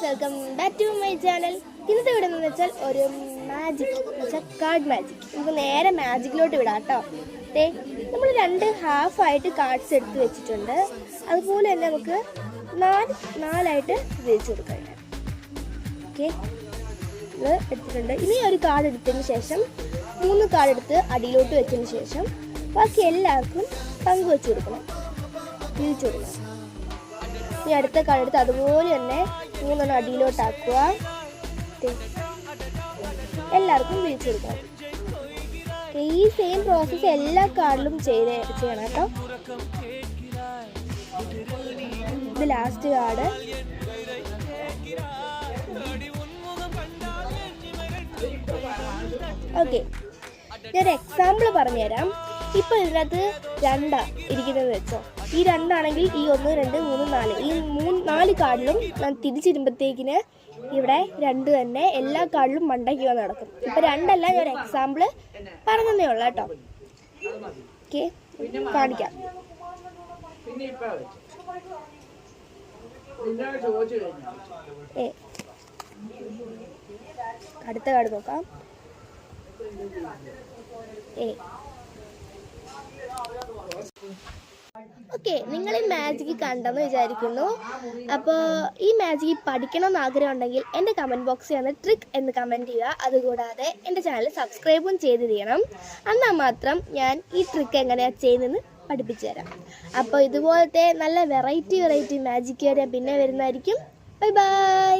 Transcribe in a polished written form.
Welcome back to my channel. ഇന്നത്തെ video എന്ന് വെച്ചാൽ ഒരു മാജിക് എന്ന് വെച്ചാൽ കാർഡ് മാജിക്. നമുക്ക് നേരെ മാജിക്കിലോട്ട് വിടാം കേട്ടോ. നമ്മൾ രണ്ട് ഹാഫായിട്ട് കാർഡ്സ് എടുത്ത് വെച്ചിട്ടുണ്ട്. അതുപോലെ തന്നെ നമുക്ക് നാലായിട്ട് വിരിച്ചു കൊടുക്കാം. ഓക്കെ, ഇത് എടുത്തിട്ടുണ്ട്. ഇനി ഒരു കാർഡ് എടുത്തതിന് ശേഷം 3 കാർഡ് എടുത്ത് അടിയിലോട്ട് വെച്ചതിന് ശേഷം ബാക്കി എല്ലാവർക്കും പങ്കുവെച്ച് കൊടുക്കണം, വിരിച്ചു കൊടുക്കണം. ഈ അടുത്ത കാർഡ് എടുത്ത് അതുപോലെ തന്നെ 3 അടിയിലോട്ടാക്കുക. എല്ലാവർക്കും വിരിച്ചു കൊടുക്കണം. ഈ സെയിം പ്രോസസ്സ് എല്ലാ കാർഡിലും ചെയ്യണം കേട്ടോ. ഇത് ലാസ്റ്റ് കാർഡ്. ഓക്കെ, ഞാനൊരു എക്സാമ്പിൾ പറഞ്ഞുതരാം. ഇപ്പൊ ഇതിനകത്ത് 2 ഇരിക്കുന്നത് വെച്ചോ. ഈ 2 ആണെങ്കിൽ ഈ 1, 2, 3, 4 ഈ 4 കാർഡിലും ഞാൻ തിരിച്ചിരുമ്പോഴത്തേക്കിന് ഇവിടെ 2 തന്നെ എല്ലാ കാർഡിലും മണ്ടയ്ക്ക് വന്ന് നടക്കും. ഇപ്പൊ 2 അല്ല, ഞാൻ ഒരു എക്സാമ്പിൾ പറഞ്ഞതേ ഉള്ളൂ കേട്ടോ. ഓക്കെ, കാണിക്കാം. അടുത്ത കാർഡ് നോക്കാം. ഓക്കെ, നിങ്ങൾ ഈ മാജിക് കണ്ടെന്ന് വിചാരിക്കുന്നു. അപ്പോൾ ഈ മാജിക് പഠിക്കണമെന്ന് ആഗ്രഹം ഉണ്ടെങ്കിൽ എൻ്റെ കമൻറ്റ് ബോക്സിൽ വന്ന് ട്രിക്ക് എന്ന് കമൻറ്റ് ചെയ്യുക. അതുകൂടാതെ എൻ്റെ ചാനൽ സബ്സ്ക്രൈബും ചെയ്ത് ചെയ്യണം. എന്നാൽ മാത്രം ഞാൻ ഈ ട്രിക്ക് എങ്ങനെയാണ് ചെയ്യുന്നതെന്ന് പഠിപ്പിച്ചു തരാം. അപ്പോൾ ഇതുപോലത്തെ നല്ല വെറൈറ്റി മാജിക് വരെ പിന്നെ വരുന്നതായിരിക്കും. Bye bye.